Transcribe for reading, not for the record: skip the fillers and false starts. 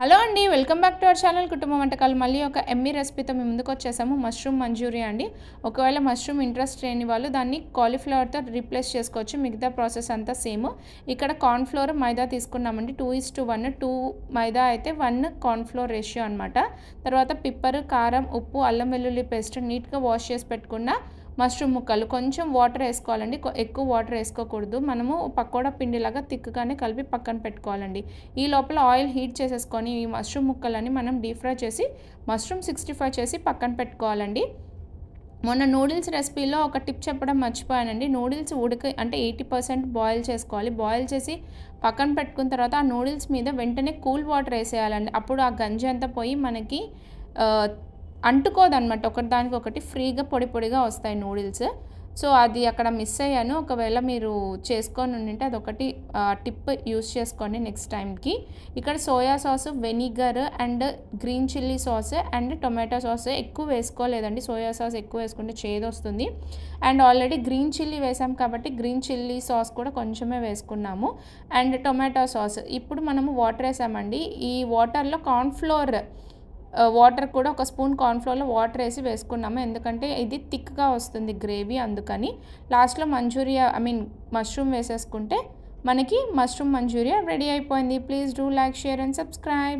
Hello అండి, welcome back to our channel కుటుంబ వంటకాలు. మళ్ళీ ఒక ఎమ్మీ రెసిపీతో మేము ముందుకు వచ్చేసాము. మష్రూమ్ మంచూరియా అండి. ఒకవేళ మష్రూమ్ ఇంట్రెస్ట్ లేని వాళ్ళు దాన్ని కాలీఫ్లవర్తో రీప్లేస్ చేసుకోవచ్చు. మిగతా ప్రాసెస్ అంతా సేమ్. ఇక్కడ కార్న్ఫ్లోర్ మైదా తీసుకున్నామండి. 2:1. 2 మైదా అయితే 1 కార్న్ఫ్లోర్ రేషియో అనమాట. తర్వాత పిప్పర్, కారం, ఉప్పు, అల్లం వెల్లుల్లి పేస్ట్, నీట్గా వాష్ చేసి పెట్టుకున్న మష్రూమ్ ముక్కలు, కొంచెం వాటర్ వేసుకోవాలండి. ఎక్కువ వాటర్ వేసుకోకూడదు. మనము పకోడా పిండిలాగా తిక్కుగానే కలిపి పక్కన పెట్టుకోవాలండి. ఈ లోపల ఆయిల్ హీట్ చేసేసుకొని ఈ మష్రూమ్ ముక్కలని మనం డీప్ ఫ్రై చేసి మష్రూమ్ 65 చేసి పక్కన పెట్టుకోవాలండి. మొన్న నూడిల్స్ రెసిపీలో ఒక టిప్ చెప్పడం మర్చిపోయానండి. నూడిల్స్ అంటే 80% బాయిల్ చేసుకోవాలి. బాయిల్ చేసి పక్కన పెట్టుకున్న తర్వాత ఆ నూడిల్స్ మీద వెంటనే కూల్ వాటర్ వేసేయాలండి. అప్పుడు ఆ గంజి అంతా పోయి మనకి అంటుకోదనమాట. ఒకటి ఫ్రీగా పొడి పొడిగా వస్తాయి నూడిల్స్. సో అది అక్కడ మిస్ అయ్యాను. ఒకవేళ మీరు చేసుకొని ఉండింటే అదొకటి టిప్ యూస్ చేసుకోండి నెక్స్ట్ టైంకి. ఇక్కడ soya sauce, vinegar and green chilli sauce and tomato sauce ఎక్కువ వేసుకోలేదండి. సోయా సాస్ ఎక్కువ వేసుకుంటే చేదొస్తుంది. అండ్ ఆల్రెడీ గ్రీన్ చిల్లీ వేసాం కాబట్టి గ్రీన్ చిల్లీ సాస్ కూడా కొంచెమే వేసుకున్నాము. And tomato sauce. ఇప్పుడు మనము వాటర్ వేసామండి. ఈ వాటర్లో వాటర్ కూడా ఒక స్పూన్ కార్న్ఫ్లోర్లో వాటర్ వేసి వేసుకున్నాము. ఎందుకంటే ఇది థిక్గా వస్తుంది గ్రేవీ, అందుకని. లాస్ట్లో మష్రూమ్ వేసేసుకుంటే మనకి మష్రూమ్ మంచూరియా రెడీ అయిపోయింది. Please do like, share and subscribe.